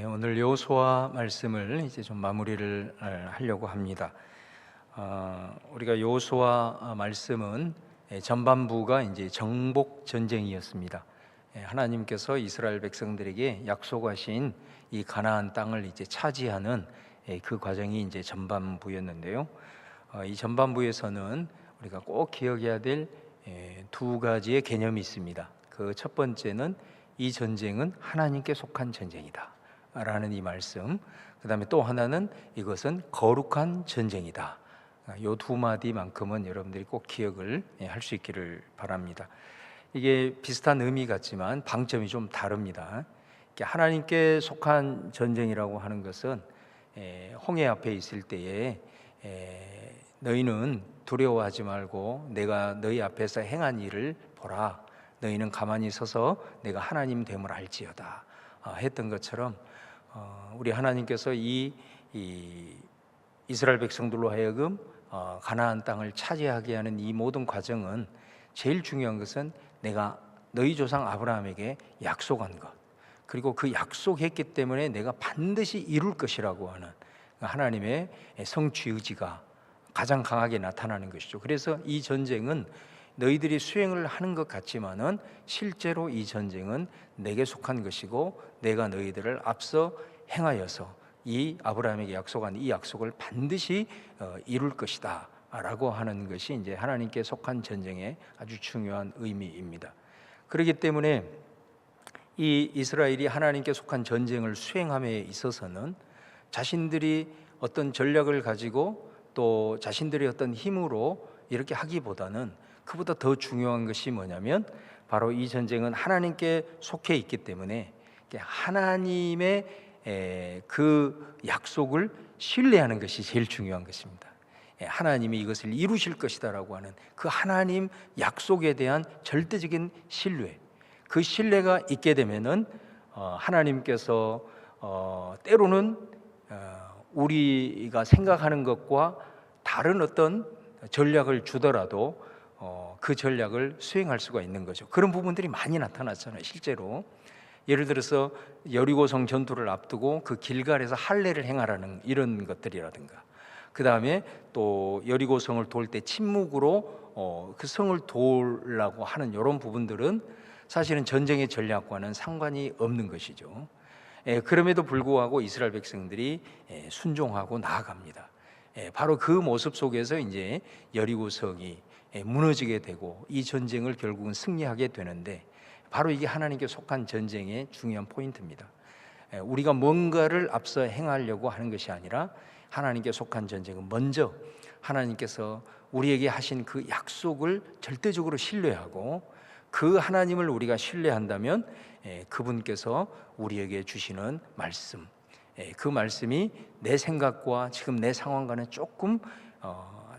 오늘 여호수아 말씀을 이제 좀 마무리를 하려고 합니다. 우리가 여호수아 말씀은 전반부가 이제 정복 전쟁이었습니다. 하나님께서 이스라엘 백성들에게 약속하신 이 가나안 땅을 이제 차지하는 그 과정이 이제 전반부였는데요. 이 전반부에서는 우리가 꼭 기억해야 될 두 가지의 개념이 있습니다. 그 첫 번째는 이 전쟁은 하나님께 속한 전쟁이다 라는 이 말씀, 그 다음에 또 하나는 이것은 거룩한 전쟁이다. 이 두 마디만큼은 여러분들이 꼭 기억을 할 수 있기를 바랍니다. 이게 비슷한 의미 같지만 방점이 좀 다릅니다. 하나님께 속한 전쟁이라고 하는 것은 홍해 앞에 있을 때에 너희는 두려워하지 말고 내가 너희 앞에서 행한 일을 보라. 너희는 가만히 서서 내가 하나님 됨을 알지어다 했던 것처럼 우리 하나님께서 이 이스라엘 백성들로 하여금 가나안 땅을 차지하게 하는 이 모든 과정은 제일 중요한 것은 내가 너희 조상 아브라함에게 약속한 것, 그리고 그 약속했기 때문에 내가 반드시 이룰 것이라고 하는 하나님의 성취 의지가 가장 강하게 나타나는 것이죠. 그래서 이 전쟁은 너희들이 수행을 하는 것 같지만은 실제로 이 전쟁은 내게 속한 것이고 내가 너희들을 앞서 행하여서 이 아브라함에게 약속한 이 약속을 반드시 이룰 것이다 라고 하는 것이 이제 하나님께 속한 전쟁의 아주 중요한 의미입니다. 그렇기 때문에 이 이스라엘이 하나님께 속한 전쟁을 수행함에 있어서는 자신들이 어떤 전략을 가지고 또 자신들의 어떤 힘으로 이렇게 하기보다는 그보다 더 중요한 것이 뭐냐면 바로 이 전쟁은 하나님께 속해 있기 때문에 하나님의 그 약속을 신뢰하는 것이 제일 중요한 것입니다. 하나님이 이것을 이루실 것이다라고 하는 그 하나님 약속에 대한 절대적인 신뢰, 그 신뢰가 있게 되면은 하나님께서 때로는 우리가 생각하는 것과 다른 어떤 전략을 주더라도 그 전략을 수행할 수가 있는 거죠. 그런 부분들이 많이 나타났잖아요. 실제로 예를 들어서 여리고성 전투를 앞두고 그 길갈에서 할례를 행하라는 이런 것들이라든가, 그 다음에 또 여리고성을 돌 때 침묵으로 그 성을 돌라고 하는 이런 부분들은 사실은 전쟁의 전략과는 상관이 없는 것이죠. 그럼에도 불구하고 이스라엘 백성들이 순종하고 나아갑니다. 바로 그 모습 속에서 이제 여리고성이 무너지게 되고 이 전쟁을 결국은 승리하게 되는데, 바로 이게 하나님께 속한 전쟁의 중요한 포인트입니다. 우리가 뭔가를 앞서 행하려고 하는 것이 아니라 하나님께 속한 전쟁은 먼저 하나님께서 우리에게 하신 그 약속을 절대적으로 신뢰하고, 그 하나님을 우리가 신뢰한다면 그분께서 우리에게 주시는 말씀, 그 말씀이 내 생각과 지금 내 상황과는 조금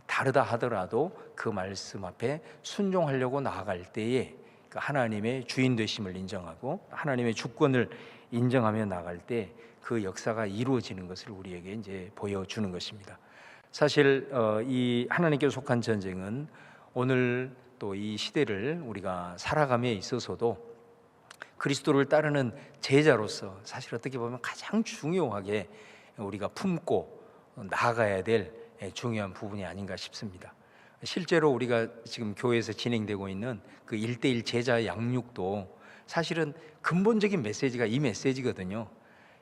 다르다 하더라도 그 말씀 앞에 순종하려고 나아갈 때에 하나님의 주인 되심을 인정하고 하나님의 주권을 인정하며 나갈 때 그 역사가 이루어지는 것을 우리에게 이제 보여주는 것입니다. 사실 이 하나님께 속한 전쟁은 오늘 또 이 시대를 우리가 살아감에 있어서도 그리스도를 따르는 제자로서 사실 어떻게 보면 가장 중요하게 우리가 품고 나아가야 될 중요한 부분이 아닌가 싶습니다. 실제로 우리가 지금 교회에서 진행되고 있는 그 1:1 제자 양육도 사실은 근본적인 메시지가 이 메시지거든요.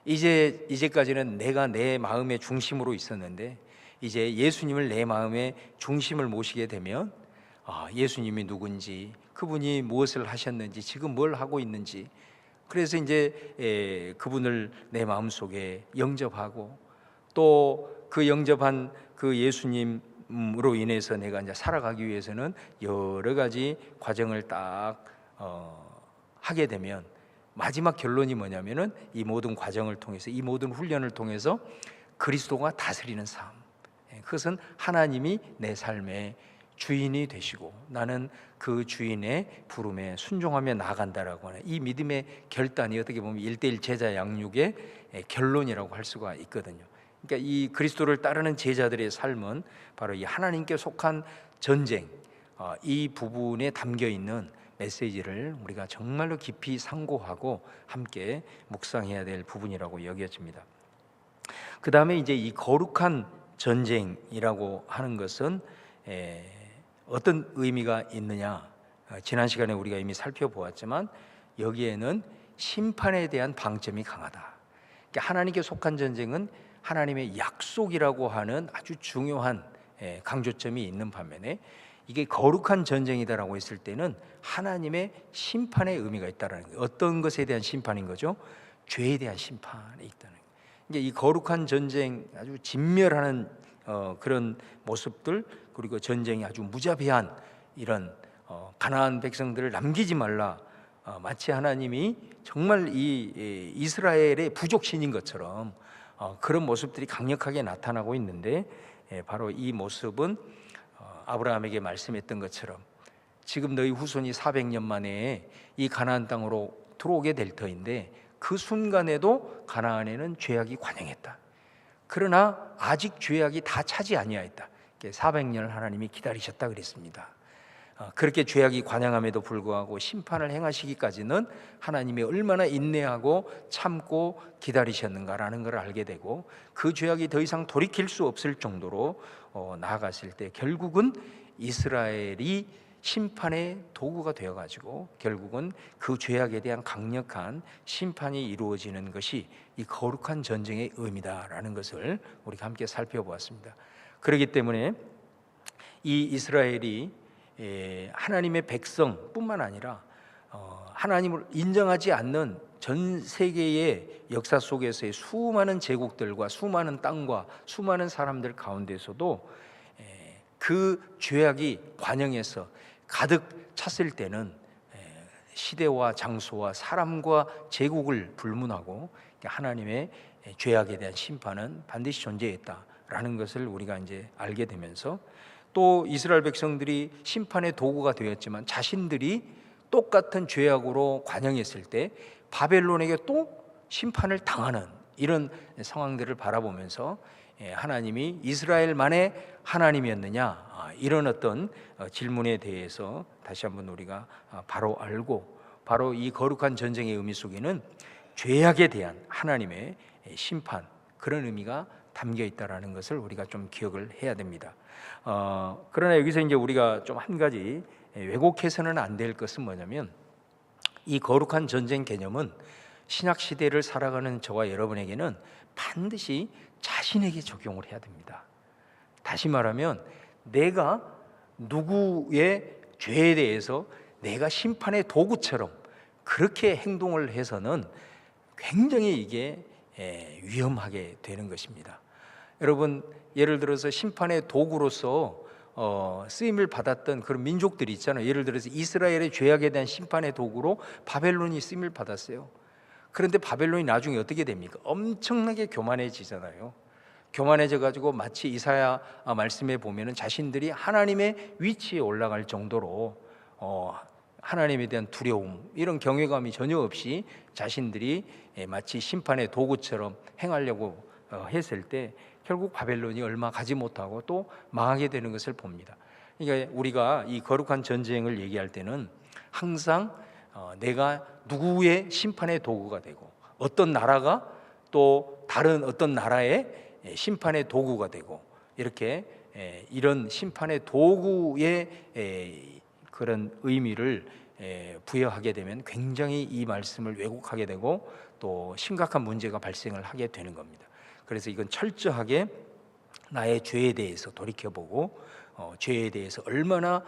이제까지는 내가 내 마음의 중심으로 있었는데 이제 예수님을 내 마음의 중심을 모시게 되면 예수님이 누군지, 그분이 무엇을 하셨는지, 지금 뭘 하고 있는지, 그래서 이제 그분을 내 마음속에 영접하고 또 그 영접한 그 예수님으로 인해서 내가 이제 살아가기 위해서는 여러 가지 과정을 딱 하게 되면 마지막 결론이 뭐냐면은 이 모든 과정을 통해서, 이 모든 훈련을 통해서 그리스도가 다스리는 삶, 그것은 하나님이 내 삶의 주인이 되시고 나는 그 주인의 부름에 순종하며 나아간다라고 하는 이 믿음의 결단이 어떻게 보면 1:1 제자 양육의 결론이라고 할 수가 있거든요. 그러니까 이 그리스도를 따르는 제자들의 삶은 바로 이 하나님께 속한 전쟁, 이 부분에 담겨 있는 메시지를 우리가 정말로 깊이 상고하고 함께 묵상해야 될 부분이라고 여겨집니다. 그 다음에 이제 이 거룩한 전쟁이라고 하는 것은 어떤 의미가 있느냐, 지난 시간에 우리가 이미 살펴보았지만 여기에는 심판에 대한 방점이 강하다. 그러니까 하나님께 속한 전쟁은 하나님의 약속이라고 하는 아주 중요한 강조점이 있는 반면에 이게 거룩한 전쟁이다라고 했을 때는 하나님의 심판의 의미가 있다라는 거예요. 어떤 것에 대한 심판인 거죠? 죄에 대한 심판이 있다는 거예요. 이 거룩한 전쟁, 아주 진멸하는 그런 모습들, 그리고 전쟁이 아주 무자비한 이런 가나안 백성들을 남기지 말라, 마치 하나님이 정말 이 이스라엘의 부족신인 것처럼 그런 모습들이 강력하게 나타나고 있는데, 바로 이 모습은 아브라함에게 말씀했던 것처럼 지금 너희 후손이 400년 만에 이 가나안 땅으로 들어오게 될 터인데 그 순간에도 가나안에는 죄악이 관영했다. 그러나 아직 죄악이 다 차지 아니하였다. 400년을 하나님이 기다리셨다 그랬습니다. 그렇게 죄악이 관영함에도 불구하고 심판을 행하시기까지는 하나님이 얼마나 인내하고 참고 기다리셨는가라는 걸 알게 되고, 그 죄악이 더 이상 돌이킬 수 없을 정도로 나아갔을 때 결국은 이스라엘이 심판의 도구가 되어가지고 결국은 그 죄악에 대한 강력한 심판이 이루어지는 것이 이 거룩한 전쟁의 의미다라는 것을 우리가 함께 살펴보았습니다. 그렇기 때문에 이 이스라엘이 하나님의 백성뿐만 아니라 하나님을 인정하지 않는 전 세계의 역사 속에서의 수많은 제국들과 수많은 땅과 수많은 사람들 가운데서도 그 죄악이 관영해서 가득 찼을 때는 시대와 장소와 사람과 제국을 불문하고 하나님의 죄악에 대한 심판은 반드시 존재했다라는 것을 우리가 이제 알게 되면서, 또 이스라엘 백성들이 심판의 도구가 되었지만 자신들이 똑같은 죄악으로 관영했을 때 바벨론에게 또 심판을 당하는 이런 상황들을 바라보면서 하나님이 이스라엘만의 하나님이었느냐, 이런 어떤 질문에 대해서 다시 한번 우리가 바로 알고, 바로 이 거룩한 전쟁의 의미 속에는 죄악에 대한 하나님의 심판, 그런 의미가 담겨 있다라는 것을 우리가 좀 기억을 해야 됩니다. 그러나 여기서 이제 우리가 좀 한 가지 왜곡해서는 안 될 것은 뭐냐면, 이 거룩한 전쟁 개념은 신약 시대를 살아가는 저와 여러분에게는 반드시 자신에게 적용을 해야 됩니다. 다시 말하면 내가 누구의 죄에 대해서 내가 심판의 도구처럼 그렇게 행동을 해서는 굉장히 이게 위험하게 되는 것입니다. 여러분, 예를 들어서 심판의 도구로서 쓰임을 받았던 그런 민족들이 있잖아요. 예를 들어서 이스라엘의 죄악에 대한 심판의 도구로 바벨론이 쓰임을 받았어요. 그런데 바벨론이 나중에 어떻게 됩니까? 엄청나게 교만해지잖아요. 교만해져 가지고 마치 이사야 말씀에 보면은 자신들이 하나님의 위치에 올라갈 정도로 하나님에 대한 두려움, 이런 경외감이 전혀 없이 자신들이 마치 심판의 도구처럼 행하려고 했을 때 결국 바벨론이 얼마 가지 못하고 또 망하게 되는 것을 봅니다. 그러니까 우리가 이 거룩한 전쟁을 얘기할 때는 항상 내가 누구의 심판의 도구가 되고, 어떤 나라가 또 다른 어떤 나라의 심판의 도구가 되고, 이렇게 이런 심판의 도구의 그런 의미를 부여하게 되면 굉장히 이 말씀을 왜곡하게 되고 또 심각한 문제가 발생을 하게 되는 겁니다. 그래서 이건 철저하게 나의 죄에 대해서 돌이켜보고 죄에 대해서 얼마나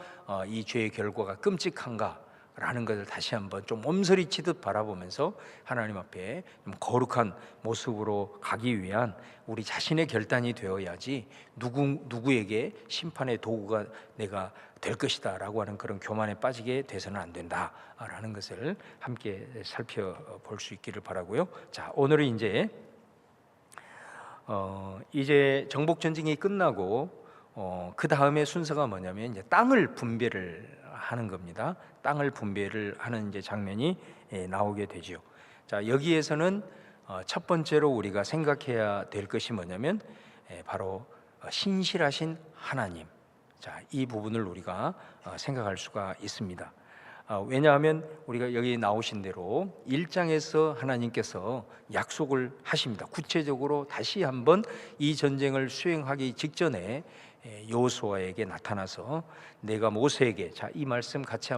이 죄의 결과가 끔찍한가라는 것을 다시 한번 좀 몸서리치듯 바라보면서 하나님 앞에 거룩한 모습으로 가기 위한 우리 자신의 결단이 되어야지 누구에게 심판의 도구가 내가 될 것이다 라고 하는 그런 교만에 빠지게 돼서는 안 된다라는 것을 함께 살펴볼 수 있기를 바라고요. 자, 오늘은 이제 정복 전쟁이 끝나고 그 다음에 순서가 뭐냐면 이제 땅을 분배를 하는 겁니다. 땅을 분배를 하는 이제 장면이 나오게 되죠. 자, 여기에서는 첫 번째로 우리가 생각해야 될 것이 뭐냐면 바로 신실하신 하나님. 자, 이 부분을 우리가 생각할 수가 있습니다. 왜냐하면 우리가 여기 나오신 대로 1장에서 하나님께서 약속을 하십니다. 구체적으로 다시 한번 이 전쟁을 수행하기 직전에 여호수아에게 나타나서 내가 모세에게, 자, 이 말씀 같이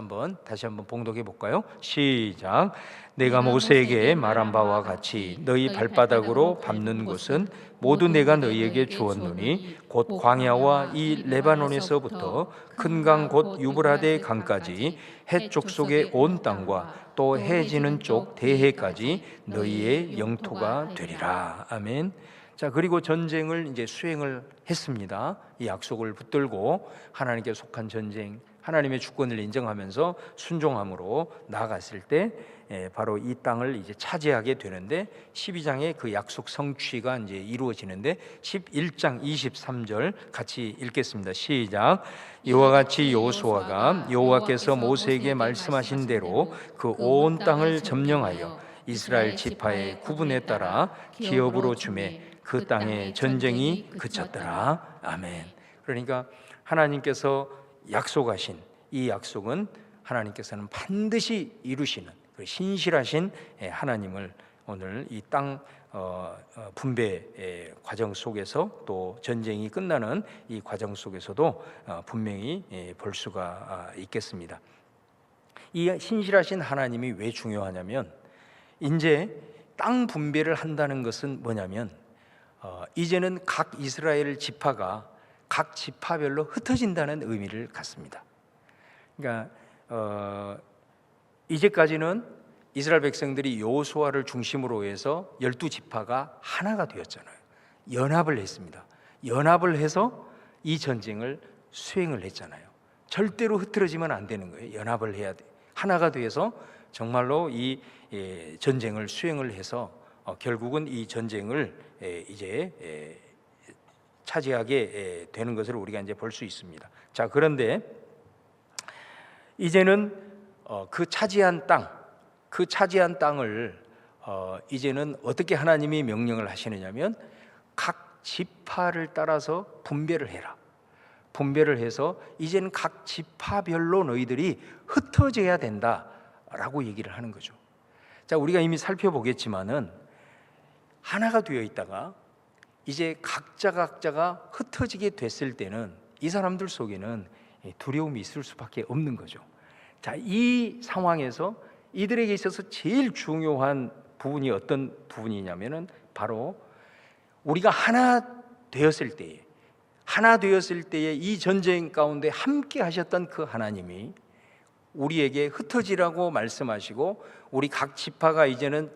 다시 한번 봉독해 볼까요? 시작. 내가 모세에게 말한 바와 같이 너희 발바닥으로 밟는 곳은 모두 내가 너희에게 주었노니 곧 광야와 이 레바논에서부터 큰 강 곧 유브라데 강까지 해쪽 속의 온 땅과 또 해 지는 쪽 대해까지 너희의 영토가 되리라. 아멘. 자, 그리고 전쟁을 이제 수행을 했습니다. 이 약속을 붙들고 하나님께 속한 전쟁, 하나님의 주권을 인정하면서 순종함으로 나아갔을 때 바로 이 땅을 이제 차지하게 되는데, 12장의 그 약속 성취가 이제 이루어지는데 11장 23절 같이 읽겠습니다. 시작. 이와 같이 여호수아가 여호와께서 모세에게 말씀하신 대로 그 온 땅을 점령하여 이스라엘 지파의 구분에 따라 기업으로 주매 그 땅의 전쟁이 그쳤더라. 아멘. 그러니까 하나님께서 약속하신 이 약속은 하나님께서는 반드시 이루시는 그 신실하신 하나님을 오늘 이 땅 분배 과정 속에서, 또 전쟁이 끝나는 이 과정 속에서도 분명히 볼 수가 있겠습니다. 이 신실하신 하나님이 왜 중요하냐면, 이제 땅 분배를 한다는 것은 뭐냐면 이제는 각 이스라엘 지파가 각 지파별로 흩어진다는 의미를 갖습니다. 그러니까 이제까지는 이스라엘 백성들이 여호수아를 중심으로 해서 12지파가 하나가 되었잖아요. 연합을 했습니다. 연합을 해서 이 전쟁을 수행을 했잖아요. 절대로 흐트러지면 안 되는 거예요. 연합을 해야 돼. 하나가 돼서 정말로 이 전쟁을 수행을 해서 결국은 이 전쟁을 이제 차지하게 되는 것을 우리가 이제 볼 수 있습니다. 자, 그런데 이제는 그 차지한 땅을 이제는 어떻게 하나님이 명령을 하시느냐면, 각 지파를 따라서 분배를 해라. 분배를 해서 이제는 각 지파별로 너희들이 흩어져야 된다라고 얘기를 하는 거죠. 자, 우리가 이미 살펴보겠지만은 하나가 되어 있다가 이제 각자가 흩어지게 됐을 때는 이 사람들 속에는 두려움이 있을 수밖에 없는 거죠. 자, 이 상황에서 이들에게 있어서 제일 중요한 부분이 어떤 부분이냐면은 바로 우리가 하나 되었을 때에 이 전쟁 가운데 함께 하셨던 그 하나님이 우리에게 흩어지라고 말씀하시고, 우리 각 지파가 이제는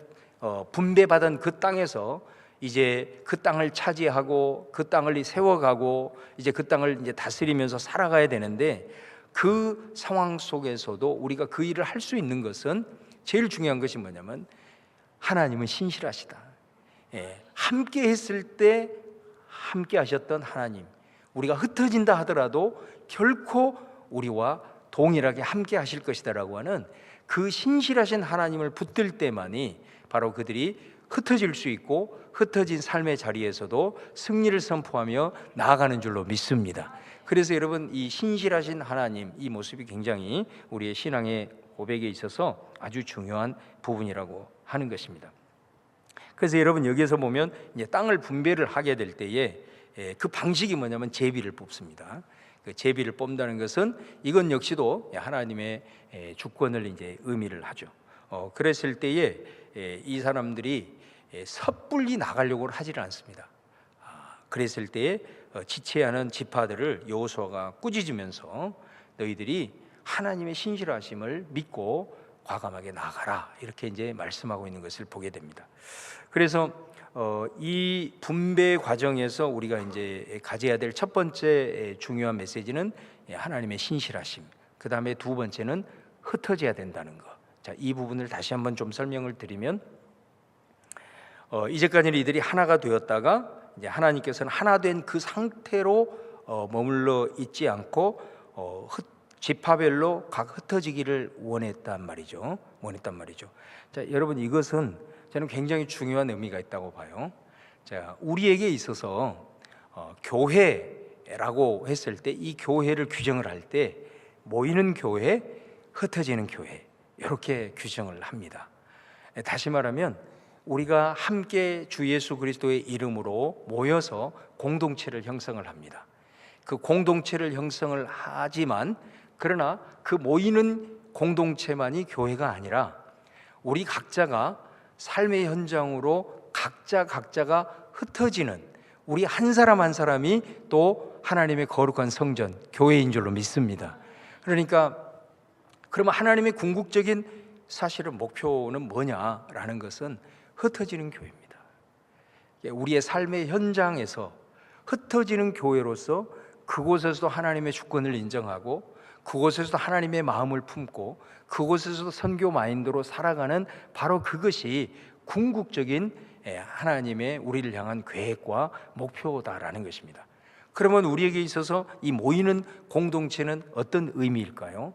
분배받은 그 땅에서 이제 그 땅을 차지하고 그 땅을 세워가고 이제 그 땅을 이제 다스리면서 살아가야 되는데, 그 상황 속에서도 우리가 그 일을 할 수 있는 것은, 제일 중요한 것이 뭐냐면 하나님은 신실하시다. 함께 했을 때 함께 하셨던 하나님, 우리가 흩어진다 하더라도 결코 우리와 동일하게 함께 하실 것이다라고 하는 그 신실하신 하나님을 붙들 때만이 바로 그들이 흩어질 수 있고, 흩어진 삶의 자리에서도 승리를 선포하며 나아가는 줄로 믿습니다. 그래서 여러분, 이 신실하신 하나님, 이 모습이 굉장히 우리의 신앙의 고백에 있어서 아주 중요한 부분이라고 하는 것입니다. 그래서 여러분, 여기에서 보면 이제 땅을 분배를 하게 될 때에 그 방식이 뭐냐면 제비를 뽑습니다. 그 제비를 뽑는다는 것은 이건 역시도 하나님의 주권을 이제 의미를 하죠. 그랬을 때에 이 사람들이 섣불리 나가려고 하지를 않습니다. 그랬을 때에 지체하는 지파들을 여호수아가 꾸짖으면서 너희들이 하나님의 신실하심을 믿고 과감하게 나가라, 이렇게 이제 말씀하고 있는 것을 보게 됩니다. 그래서 이 분배 과정에서 우리가 이제 가져야 될 첫 번째 중요한 메시지는 하나님의 신실하심, 그 다음에 두 번째는 흩어져야 된다는 것. 자, 이 부분을 다시 한번 좀 설명을 드리면, 이제까지는 이들이 하나가 되었다가 이제 하나님께서는 하나 된 그 상태로 머물러 있지 않고 지파별로 각 흩어지기를 원했단 말이죠. 자, 여러분, 이것은 저는 굉장히 중요한 의미가 있다고 봐요. 자, 우리에게 있어서 교회라고 했을 때, 이 교회를 규정을 할 때 모이는 교회, 흩어지는 교회, 이렇게 규정을 합니다. 다시 말하면 우리가 함께 주 예수 그리스도의 이름으로 모여서 공동체를 형성을 합니다. 그 공동체를 형성을 하지만 그러나 그 모이는 공동체만이 교회가 아니라 우리 각자가 삶의 현장으로 각자가 흩어지는 우리 한 사람 한 사람이 또 하나님의 거룩한 성전, 교회인 줄로 믿습니다. 그러니까 그러면 하나님의 궁극적인 사실은 목표는 뭐냐라는 것은 흩어지는 교회입니다. 우리의 삶의 현장에서 흩어지는 교회로서 그곳에서도 하나님의 주권을 인정하고 그곳에서도 하나님의 마음을 품고 그곳에서도 선교 마인드로 살아가는 바로 그것이 궁극적인 하나님의 우리를 향한 계획과 목표다라는 것입니다. 그러면 우리에게 있어서 이 모이는 공동체는 어떤 의미일까요?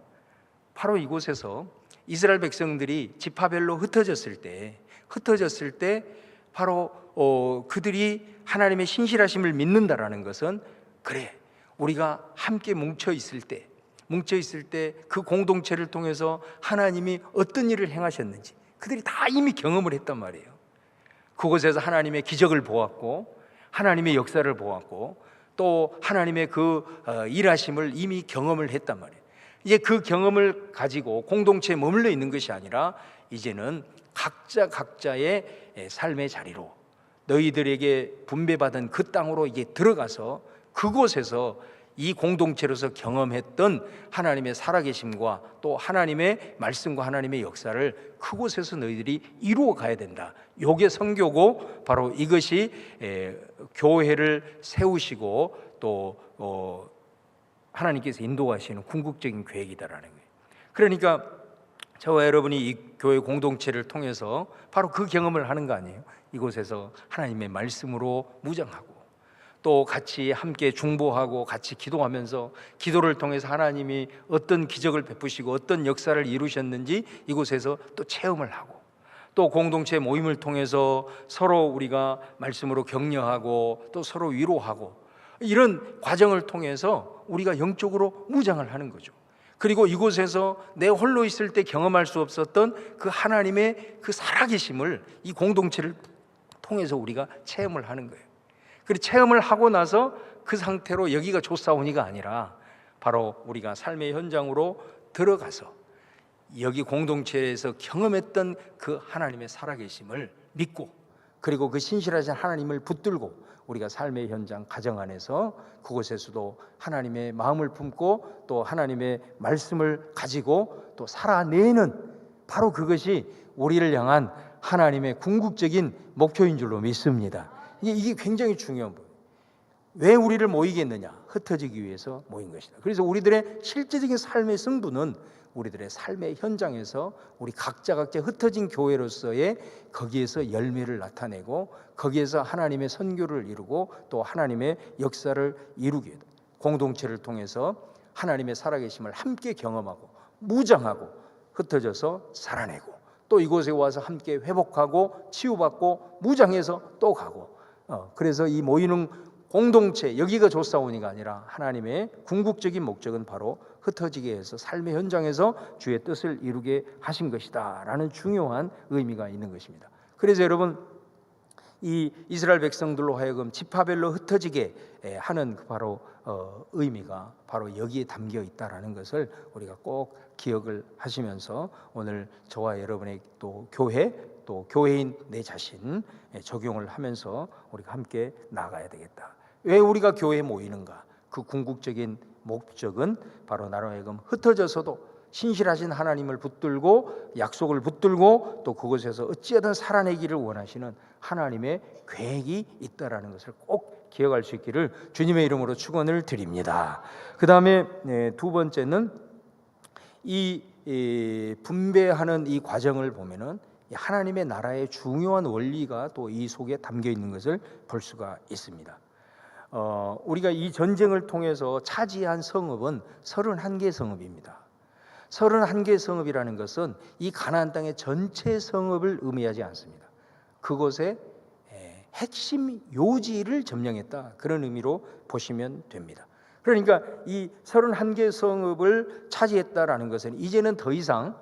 바로 이곳에서 이스라엘 백성들이 지파별로 흩어졌을 때 바로 그들이 하나님의 신실하심을 믿는다라는 것은 그래, 우리가 함께 뭉쳐 있을 때 그 공동체를 통해서 하나님이 어떤 일을 행하셨는지 그들이 다 이미 경험을 했단 말이에요. 그곳에서 하나님의 기적을 보았고 하나님의 역사를 보았고 또 하나님의 그 일하심을 이미 경험을 했단 말이에요. 이제 그 경험을 가지고 공동체에 머물러 있는 것이 아니라 이제는 각자의 삶의 자리로 너희들에게 분배받은 그 땅으로 이제 들어가서 그곳에서 이 공동체로서 경험했던 하나님의 살아계심과 또 하나님의 말씀과 하나님의 역사를 그곳에서 너희들이 이루어 가야 된다. 이게 선교고 바로 이것이 교회를 세우시고 또 하나님께서 인도하시는 궁극적인 계획이다라는 거예요. 그러니까 저와 여러분이 이 교회 공동체를 통해서 바로 그 경험을 하는 거 아니에요? 이곳에서 하나님의 말씀으로 무장하고 또 같이 함께 중보하고 같이 기도하면서 기도를 통해서 하나님이 어떤 기적을 베푸시고 어떤 역사를 이루셨는지 이곳에서 또 체험을 하고 또 공동체 모임을 통해서 서로 우리가 말씀으로 격려하고 또 서로 위로하고 이런 과정을 통해서 우리가 영적으로 무장을 하는 거죠. 그리고 이곳에서 내 홀로 있을 때 경험할 수 없었던 그 하나님의 그 살아계심을 이 공동체를 통해서 우리가 체험을 하는 거예요. 그리고 체험을 하고 나서 그 상태로 여기가 좋사오니가 아니라 바로 우리가 삶의 현장으로 들어가서 여기 공동체에서 경험했던 그 하나님의 살아계심을 믿고 그리고 그 신실하신 하나님을 붙들고 우리가 삶의 현장 가정 안에서 그곳에서도 하나님의 마음을 품고 또 하나님의 말씀을 가지고 또 살아내는 바로 그것이 우리를 향한 하나님의 궁극적인 목표인 줄로 믿습니다. 이게 굉장히 중요한 거예요. 왜 우리를 모이겠느냐? 흩어지기 위해서 모인 것이다. 그래서 우리들의 실제적인 삶의 승부는 우리들의 삶의 현장에서 우리 각자 흩어진 교회로서의 거기에서 열매를 나타내고 거기에서 하나님의 선교를 이루고 또 하나님의 역사를 이루게 돼. 공동체를 통해서 하나님의 살아계심을 함께 경험하고 무장하고 흩어져서 살아내고 또 이곳에 와서 함께 회복하고 치유받고 무장해서 또 가고 그래서 이 모이는 공동체 여기가 좋사오니가 아니라 하나님의 궁극적인 목적은 바로 흩어지게 해서 삶의 현장에서 주의 뜻을 이루게 하신 것이다 라는 중요한 의미가 있는 것입니다. 그래서 여러분 이 이스라엘 백성들로 하여금 지파별로 흩어지게 하는 바로 의미가 바로 여기에 담겨 있다라는 것을 우리가 꼭 기억을 하시면서 오늘 저와 여러분의 또 교회 또 교회인 내 자신 적용을 하면서 우리가 함께 나가야 되겠다. 왜 우리가 교회에 모이는가? 그 궁극적인 목적은 바로 나로 하여금 흩어져서도 신실하신 하나님을 붙들고 약속을 붙들고 또 그곳에서 어찌하든 살아내기를 원하시는 하나님의 계획이 있다라는 것을 꼭 기억할 수 있기를 주님의 이름으로 축원을 드립니다. 그 다음에 두 번째는 이 분배하는 이 과정을 보면은 하나님의 나라의 중요한 원리가 또 이 속에 담겨 있는 것을 볼 수가 있습니다. 우리가 이 전쟁을 통해서 차지한 성읍은 31개 성읍입니다. 31개 성읍이라는 것은 이 가나안 땅의 전체 성읍을 의미하지 않습니다. 그곳의 핵심 요지를 점령했다 그런 의미로 보시면 됩니다. 그러니까 이 31개 성읍을 차지했다라는 것은 이제는 더 이상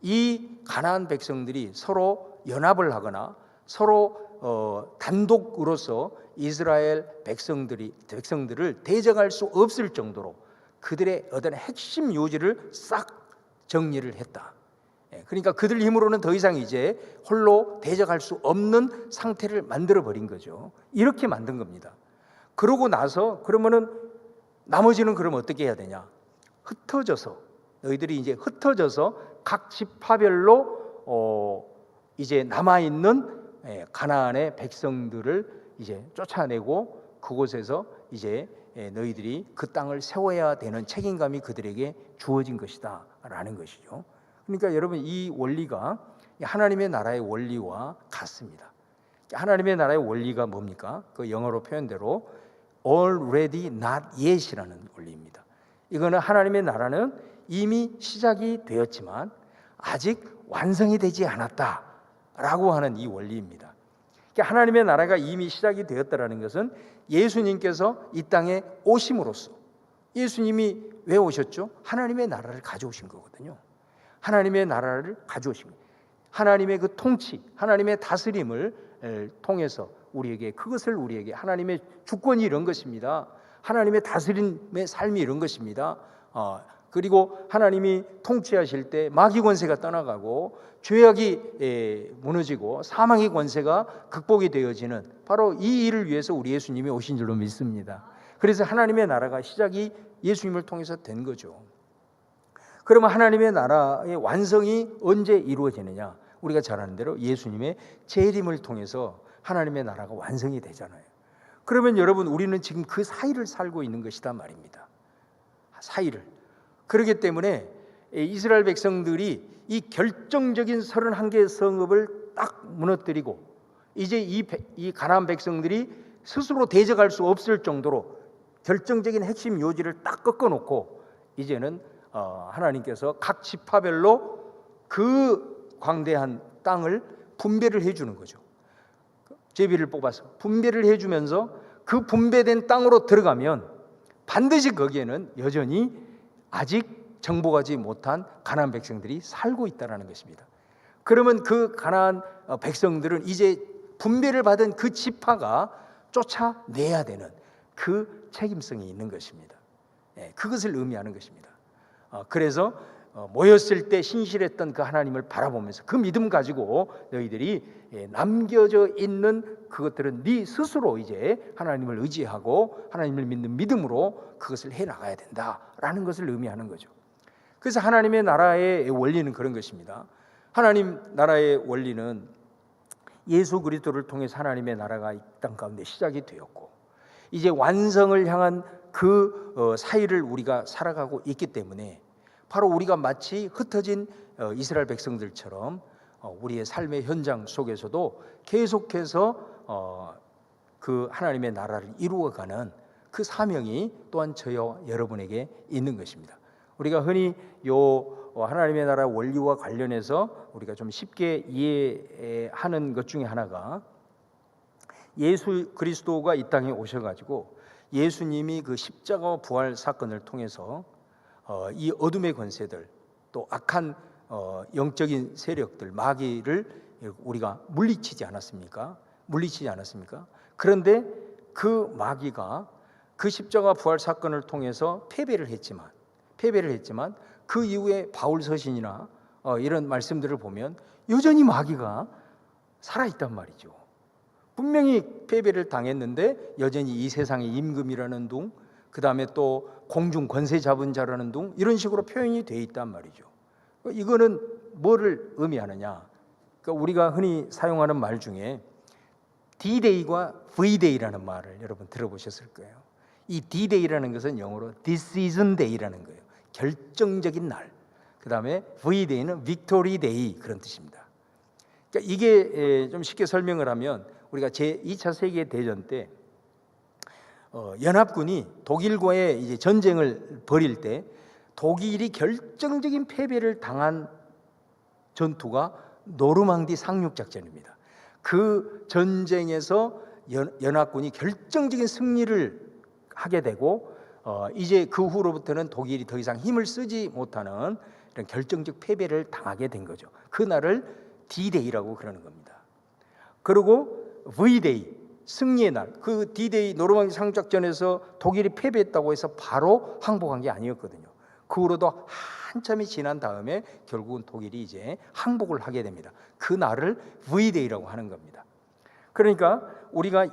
이 가나안 백성들이 서로 연합을 하거나 서로 단독으로서 이스라엘 백성들을 대적할 수 없을 정도로 그들의 어떤 핵심 요지를 싹 정리를 했다. 그러니까 그들 힘으로는 더 이상 이제 홀로 대적할 수 없는 상태를 만들어 버린 거죠. 이렇게 만든 겁니다. 그러고 나서 그러면은 나머지는 그럼 어떻게 해야 되냐? 흩어져서 너희들이 이제 흩어져서 각 지파별로 이제 남아 있는 가나안의 백성들을 이제 쫓아내고 그곳에서 이제 너희들이 그 땅을 세워야 되는 책임감이 그들에게 주어진 것이다라는 것이죠. 그러니까 여러분 이 원리가 하나님의 나라의 원리와 같습니다. 하나님의 나라의 원리가 뭡니까? 그 영어로 표현대로 already not yet이라는 원리입니다. 이거는 하나님의 나라는 이미 시작이 되었지만 아직 완성이 되지 않았다라고 하는 이 원리입니다. 하나님의 나라가 이미 시작이 되었다라는 것은 예수님께서 이 땅에 오심으로써 예수님이 왜 오셨죠? 하나님의 나라를 가져오신 거거든요. 하나님의 나라를 가져오신 거예요. 하나님의 그 통치, 하나님의 다스림을 통해서 우리에게 그것을 우리에게 하나님의 주권이 이런 것입니다. 하나님의 다스림의 삶이 이런 것입니다. 그리고 하나님이 통치하실 때 마귀 권세가 떠나가고 죄악이 무너지고 사망의 권세가 극복이 되어지는 바로 이 일을 위해서 우리 예수님이 오신 줄로 믿습니다. 그래서 하나님의 나라가 시작이 예수님을 통해서 된 거죠. 그러면 하나님의 나라의 완성이 언제 이루어지느냐? 우리가 잘 아는 대로 예수님의 재림을 통해서 하나님의 나라가 완성이 되잖아요. 그러면 여러분 우리는 지금 그 사이를 살고 있는 것이다 말입니다. 사이를. 그렇기 때문에 이스라엘 백성들이 이 결정적인 31개의 성읍을 딱 무너뜨리고 이제 이 가나안 백성들이 스스로 대적할 수 없을 정도로 결정적인 핵심 요지를 딱 꺾어놓고 이제는 하나님께서 각 지파별로 그 광대한 땅을 분배를 해주는 거죠. 제비를 뽑아서 분배를 해주면서 그 분배된 땅으로 들어가면 반드시 거기에는 여전히 아직 정복하지 못한 가나안 백성들이 살고 있다는 것입니다. 그러면 그 가나안 백성들은 이제 분배를 받은 그 지파가 쫓아내야 되는 그 책임성이 있는 것입니다. 그것을 의미하는 것입니다. 그래서 모였을 때 신실했던 그 하나님을 바라보면서 그 믿음 가지고 너희들이 남겨져 있는 그것들은 네 스스로 이제 하나님을 의지하고 하나님을 믿는 믿음으로 그것을 해나가야 된다라는 것을 의미하는 거죠. 그래서 하나님의 나라의 원리는 그런 것입니다. 하나님 나라의 원리는 예수 그리스도를 통해서 하나님의 나라가 이 땅 가운데 시작이 되었고 이제 완성을 향한 그 사이를 우리가 살아가고 있기 때문에 바로 우리가 마치 흩어진 이스라엘 백성들처럼 우리의 삶의 현장 속에서도 계속해서 그 하나님의 나라를 이루어가는 그 사명이 또한 저와 여러분에게 있는 것입니다. 우리가 흔히 하나님의 나라 원리와 관련해서 우리가 좀 쉽게 이해하는 것 중에 하나가 예수 그리스도가 이 땅에 오셔가지고 예수님이 그 십자가와 부활 사건을 통해서 이 어둠의 권세들 또 악한 영적인 세력들 마귀를 우리가 물리치지 않았습니까? 그런데 그 마귀가 그 십자가 부활 사건을 통해서 패배를 했지만 그 이후에 바울 서신이나 이런 말씀들을 보면 여전히 마귀가 살아있단 말이죠. 분명히 패배를 당했는데 여전히 이 세상의 임금이라는 둥, 그 다음에 또 공중 권세 잡은 자라는 둥 이런 식으로 표현이 되어 있단 말이죠. 이거는 뭐를 의미하느냐? 그러니까 우리가 흔히 사용하는 말 중에 D-Day과 V-Day라는 말을 여러분 들어보셨을 거예요. 이 D-Day라는 것은 영어로 Decision Day라는 거예요. 결정적인 날. 그 다음에 V-Day는 Victory Day 그런 뜻입니다. 그러니까 이게 좀 쉽게 설명을 하면 우리가 제2차 세계대전 때 연합군이 독일과의 이제 전쟁을 벌일 때 독일이 결정적인 패배를 당한 전투가 노르망디 상륙작전입니다. 그 전쟁에서 연합군이 결정적인 승리를 하게 되고 이제 그 후로부터는 독일이 더 이상 힘을 쓰지 못하는 이런 결정적 패배를 당하게 된 거죠. 그날을 D-Day라고 그러는 겁니다. 그리고 V-Day, 승리의 날, 그 D-Day 노르망디 상륙작전에서 독일이 패배했다고 해서 바로 항복한 게 아니었거든요. 그 후로도 한참이 지난 다음에 결국은 독일이 이제 항복을 하게 됩니다. 그 날을 V-Day라고 하는 겁니다. 그러니까 우리가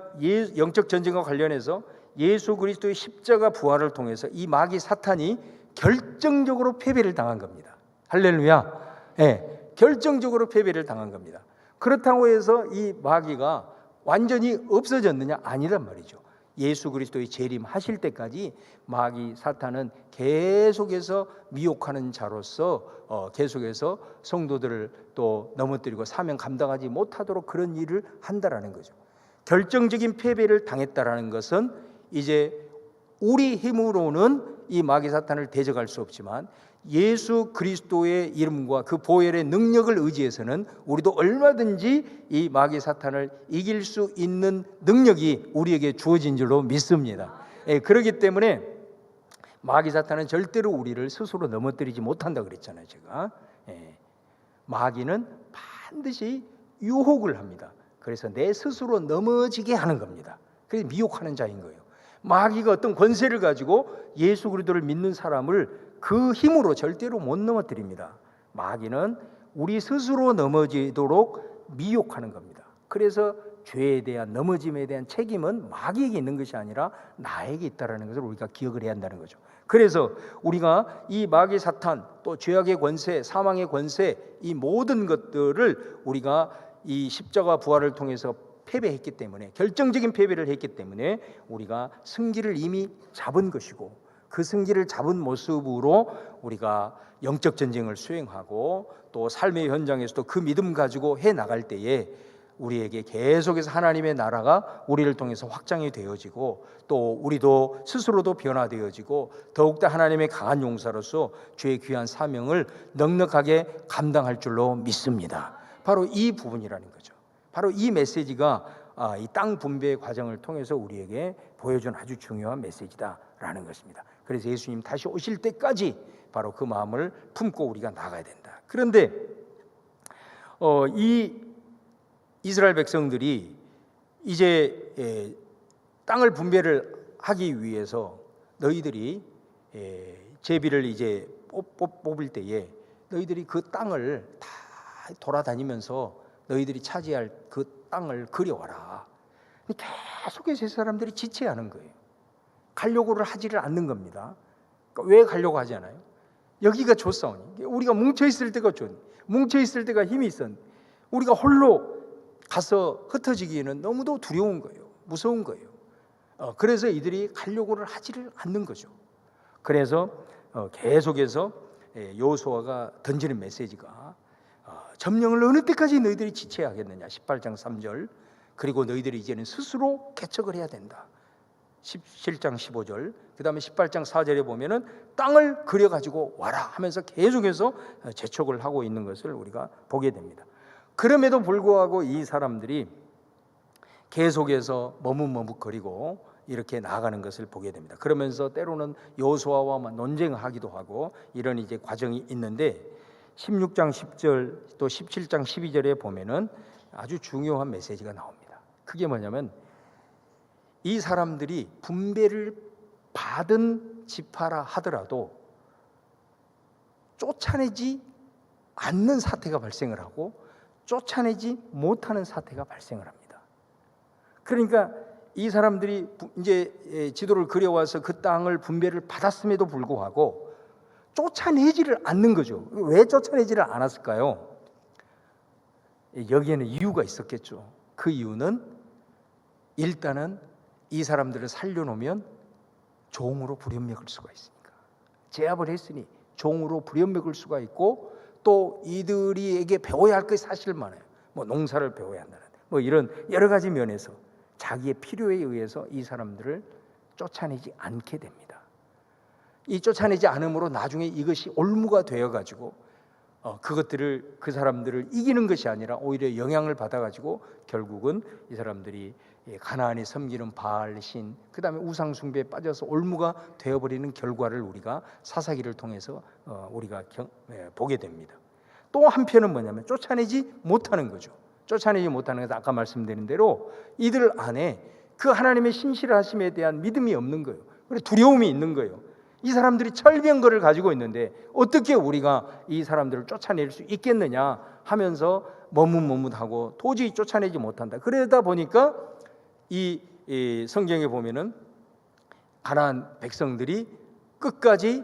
영적 전쟁과 관련해서 예수 그리스도의 십자가 부활을 통해서 이 마귀 사탄이 결정적으로 패배를 당한 겁니다. 할렐루야. 네, 결정적으로 패배를 당한 겁니다. 그렇다고 해서 이 마귀가 완전히 없어졌느냐? 아니란 말이죠. 예수 그리스도의 재림하실 때까지 마귀 사탄은 계속해서 미혹하는 자로서 계속해서 성도들을 또 넘어뜨리고 사명 감당하지 못하도록 그런 일을 한다라는 거죠. 결정적인 패배를 당했다라는 것은 이제 우리 힘으로는 이 마귀 사탄을 대적할 수 없지만 예수 그리스도의 이름과 그 보혈의 능력을 의지해서는 우리도 얼마든지 이 마귀 사탄을 이길 수 있는 능력이 우리에게 주어진 줄로 믿습니다. 그렇기 때문에 마귀 사탄은 절대로 우리를 스스로 넘어뜨리지 못한다 그랬잖아요. 제가 마귀는 반드시 유혹을 합니다. 그래서 내 스스로 넘어지게 하는 겁니다. 그래서 미혹하는 자인 거예요. 마귀가 어떤 권세를 가지고 예수 그리스도를 믿는 사람을 그 힘으로 절대로 못 넘어뜨립니다. 마귀는 우리 스스로 넘어지도록 미혹하는 겁니다. 그래서 죄에 대한 넘어짐에 대한 책임은 마귀에게 있는 것이 아니라 나에게 있다는 것을 우리가 기억을 해야 한다는 거죠. 그래서 우리가 이 마귀 사탄, 또 죄악의 권세, 사망의 권세, 이 모든 것들을 우리가 이 십자가 부활을 통해서 패배했기 때문에, 결정적인 패배를 했기 때문에 우리가 승기를 이미 잡은 것이고, 그 승기를 잡은 모습으로 우리가 영적 전쟁을 수행하고 또 삶의 현장에서도 그 믿음 가지고 해 나갈 때에 우리에게 계속해서 하나님의 나라가 우리를 통해서 확장이 되어지고, 또 우리도 스스로도 변화되어지고 더욱더 하나님의 강한 용사로서 주의 귀한 사명을 넉넉하게 감당할 줄로 믿습니다. 바로 이 부분이라는 거죠. 바로 이 메시지가 이 땅 분배의 과정을 통해서 우리에게 보여준 아주 중요한 메시지다라는 것입니다. 그래서 예수님 다시 오실 때까지 바로 그 마음을 품고 우리가 나가야 된다. 그런데 이 이스라엘 백성들이 이제 땅을 분배를 하기 위해서 너희들이 제비를 이제 뽑을 때에 너희들이 그 땅을 다 돌아다니면서 너희들이 차지할 그 땅을 그려와라. 계속해서 사람들이 지체하는 거예요. 가려고를 하지를 않는 겁니다. 그러니까 왜 가려고 하지 않아요? 여기가 좋사오니, 우리가 뭉쳐있을 때가 좋니, 뭉쳐있을 때가 힘이 있었니, 우리가 홀로 가서 흩어지기에는 너무도 두려운 거예요. 무서운 거예요. 그래서 이들이 가려고를 하지를 않는 거죠. 그래서 계속해서 여호수아가 던지는 메시지가 점령을 어느 때까지 너희들이 지체하겠느냐, 18장 3절. 그리고 너희들이 이제는 스스로 개척을 해야 된다, 17장 15절. 그 다음에 18장 4절에 보면은 땅을 그려가지고 와라 하면서 계속해서 재촉을 하고 있는 것을 우리가 보게 됩니다. 그럼에도 불구하고 이 사람들이 계속해서 머뭇머뭇거리고 이렇게 나아가는 것을 보게 됩니다. 그러면서 때로는 여호수아와 논쟁하기도 하고 이런 이제 과정이 있는데, 16장 10절 또 17장 12절에 보면은 아주 중요한 메시지가 나옵니다. 그게 뭐냐면, 이 사람들이 분배를 받은 지파라 하더라도 쫓아내지 않는 사태가 발생을 하고 쫓아내지 못하는 사태가 발생을 합니다. 그러니까 이 사람들이 이제 지도를 그려와서 그 땅을 분배를 받았음에도 불구하고 쫓아내지를 않는 거죠. 왜 쫓아내지를 않았을까요? 여기에는 이유가 있었겠죠. 그 이유는 일단은 이 사람들을 살려놓으면 종으로 부려먹을 수가 있으니까. 제압을 했으니 종으로 부려먹을 수가 있고, 또 이들이에게 배워야 할 것이 사실 많아요. 뭐 농사를 배워야 한다는, 뭐 이런 여러 가지 면에서 자기의 필요에 의해서 이 사람들을 쫓아내지 않게 됩니다. 이 쫓아내지 않음으로 나중에 이것이 올무가 되어가지고 그 사람들을 이기는 것이 아니라 오히려 영향을 받아가지고 결국은 이 사람들이 가나안이 섬기는 바알신, 그 다음에 우상 숭배에 빠져서 올무가 되어버리는 결과를 우리가 사사기를 통해서 우리가 보게 됩니다. 또 한편은 뭐냐면 쫓아내지 못하는 거죠. 쫓아내지 못하는 것은 아까 말씀드린 대로 이들 안에 그 하나님의 신실하심에 대한 믿음이 없는 거예요. 그리고 두려움이 있는 거예요. 이 사람들이 철병거를 가지고 있는데 어떻게 우리가 이 사람들을 쫓아낼 수 있겠느냐 하면서 머뭇머뭇하고 도저히 쫓아내지 못한다. 그러다 보니까 이 성경에 보면은 가나안 백성들이 끝까지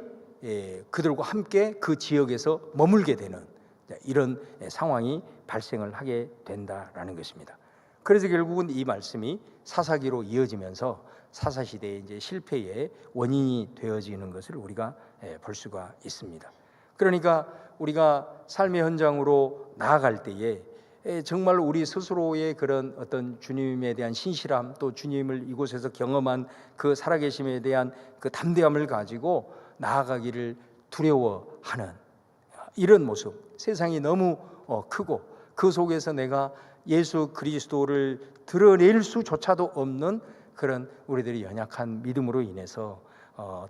그들과 함께 그 지역에서 머물게 되는 이런 상황이 발생을 하게 된다라는 것입니다. 그래서 결국은 이 말씀이 사사기로 이어지면서 사사시대의 이제 실패의 원인이 되어지는 것을 우리가 볼 수가 있습니다. 그러니까 우리가 삶의 현장으로 나아갈 때에 정말 우리 스스로의 그런 어떤 주님에 대한 신실함, 또 주님을 이곳에서 경험한 그 살아계심에 대한 그 담대함을 가지고 나아가기를 두려워하는 이런 모습, 세상이 너무 크고 그 속에서 내가 예수 그리스도를 드러낼 수조차도 없는 그런 우리들의 연약한 믿음으로 인해서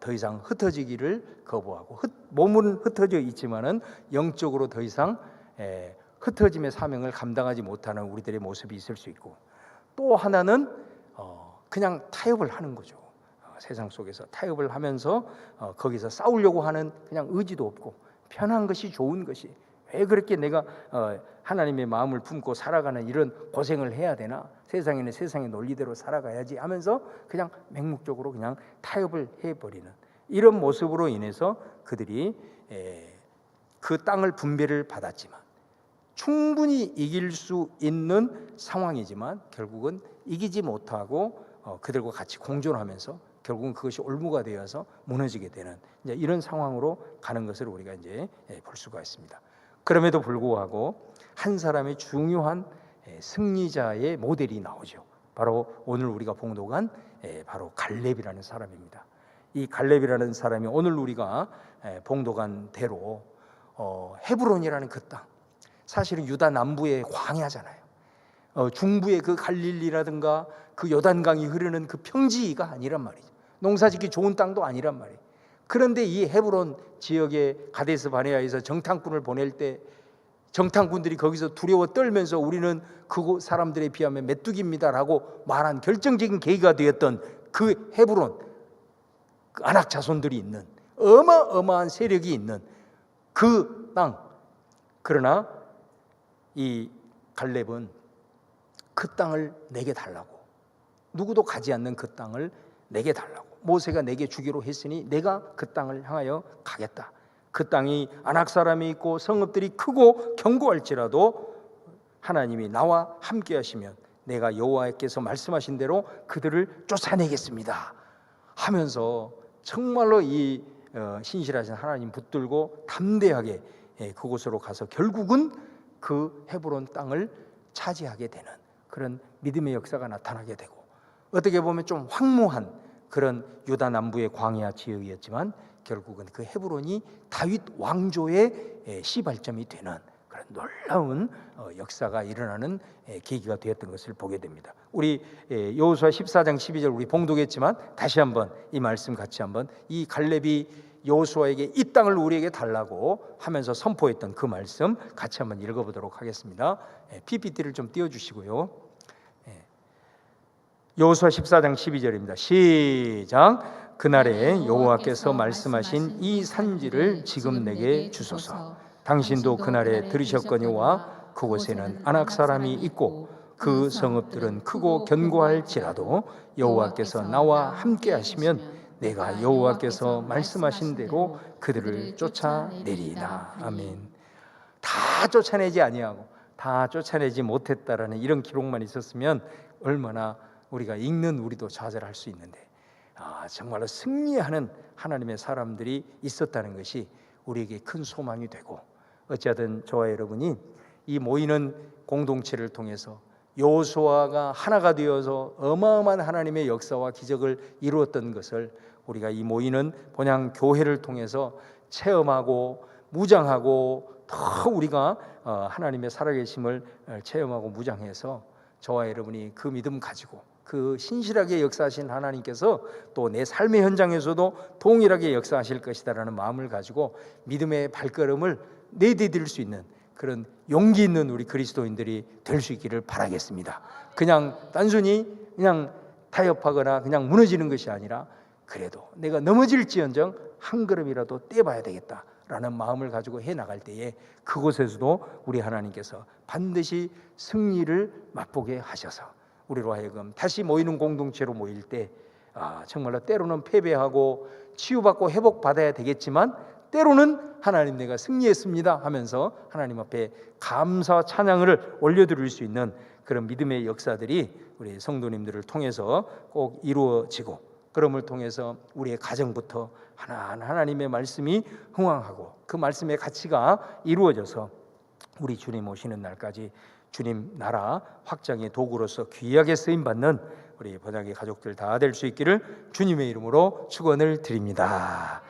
더 이상 흩어지기를 거부하고 몸은 흩어져 있지만은 영적으로 더 이상 흩어짐의 사명을 감당하지 못하는 우리들의 모습이 있을 수 있고, 또 하나는 그냥 타협을 하는 거죠. 세상 속에서 타협을 하면서 거기서 싸우려고 하는 그냥 의지도 없고, 편한 것이 좋은 것이 왜 그렇게 내가 하나님의 마음을 품고 살아가는 이런 고생을 해야 되나, 세상에는 세상의 논리대로 살아가야지 하면서 그냥 맹목적으로 그냥 타협을 해버리는 이런 모습으로 인해서 그들이 그 땅을 분배를 받았지만, 충분히 이길 수 있는 상황이지만 결국은 이기지 못하고 그들과 같이 공존하면서 결국은 그것이 올무가 되어서 무너지게 되는 이제 이런 상황으로 가는 것을 우리가 이제 볼 수가 있습니다. 그럼에도 불구하고 한 사람의 중요한 승리자의 모델이 나오죠. 바로 오늘 우리가 봉독한 바로 갈렙이라는 사람입니다. 이 갈렙이라는 사람이 오늘 우리가 봉독한 대로 헤브론이라는 그 땅, 사실은 유다 남부의 광야잖아요. 중부의 그 갈릴리라든가 그 요단강이 흐르는 그 평지가 아니란 말이죠. 농사짓기 좋은 땅도 아니란 말이에요. 그런데 이 헤브론 지역의 가데스 바네아에서 정탐꾼을 보낼 때 정탐꾼들이 거기서 두려워 떨면서 우리는 그 사람들에 비하면 메뚜기입니다라고 말한 결정적인 계기가 되었던 그 헤브론, 그 아낙 자손들이 있는 어마어마한 세력이 있는 그 땅. 그러나 이 갈렙은 그 땅을 내게 달라고, 누구도 가지 않는 그 땅을 내게 달라고, 모세가 내게 주기로 했으니 내가 그 땅을 향하여 가겠다. 그 땅이 아낙 사람이 있고 성읍들이 크고 견고할지라도 하나님이 나와 함께 하시면 내가 여호와께서 말씀하신 대로 그들을 쫓아내겠습니다 하면서 정말로 이 신실하신 하나님 붙들고 담대하게 그곳으로 가서 결국은 그 헤브론 땅을 차지하게 되는 그런 믿음의 역사가 나타나게 되고, 어떻게 보면 좀 황무한 그런 유다 남부의 광야 지역이었지만 결국은 그 헤브론이 다윗 왕조의 시발점이 되는 그런 놀라운 역사가 일어나는 계기가 되었던 것을 보게 됩니다. 우리 여호수아 14장 12절 우리 봉독했지만 다시 한번 이 말씀 같이 한번, 이 갈렙이 여호수아에게 이 땅을 우리에게 달라고 하면서 선포했던 그 말씀 같이 한번 읽어보도록 하겠습니다. PPT를 좀 띄워주시고요. 여호수아 14장 12절입니다. 시작. 그날에 여호와께서 말씀하신 이 산지를 지금 내게 주소서. 당신도 그날에 들으셨거니와 그곳에는 아낙 사람이 있고 그 성읍들은 크고 견고할지라도 여호와께서 나와 함께 하시면 내가 여호와께서 말씀하신 대로 그들을 쫓아내리이다. 아멘. 다 쫓아내지 아니하고 다 쫓아내지 못했다라는 이런 기록만 있었으면 얼마나 우리가 읽는 우리도 좌절할 수 있는데, 정말로 승리하는 하나님의 사람들이 있었다는 것이 우리에게 큰 소망이 되고, 어찌하든 저와 여러분이 이 모이는 공동체를 통해서 여호수아가 하나가 되어서 어마어마한 하나님의 역사와 기적을 이루었던 것을 우리가 이 모이는 본향 교회를 통해서 체험하고 무장하고 더 우리가 하나님의 살아계심을 체험하고 무장해서 저와 여러분이 그 믿음 가지고 그 신실하게 역사하신 하나님께서 또 내 삶의 현장에서도 동일하게 역사하실 것이다라는 마음을 가지고 믿음의 발걸음을 내디딜 수 있는 그런 용기 있는 우리 그리스도인들이 될 수 있기를 바라겠습니다. 그냥 단순히 그냥 타협하거나 그냥 무너지는 것이 아니라 그래도 내가 넘어질지언정 한 걸음이라도 떼봐야 되겠다라는 마음을 가지고 해나갈 때에 그곳에서도 우리 하나님께서 반드시 승리를 맛보게 하셔서 우리로 하여금 다시 모이는 공동체로 모일 때 정말로 때로는 패배하고 치유받고 회복받아야 되겠지만 때로는 하나님 내가 승리했습니다 하면서 하나님 앞에 감사 찬양을 올려드릴 수 있는 그런 믿음의 역사들이 우리 성도님들을 통해서 꼭 이루어지고 그럼을 통해서 우리의 가정부터 하나님의 말씀이 흥왕하고 그 말씀의 가치가 이루어져서 우리 주님 오시는 날까지 주님 나라 확장의 도구로서 귀하게 쓰임받는 우리 번영의 가족들 다 될 수 있기를 주님의 이름으로 축원을 드립니다.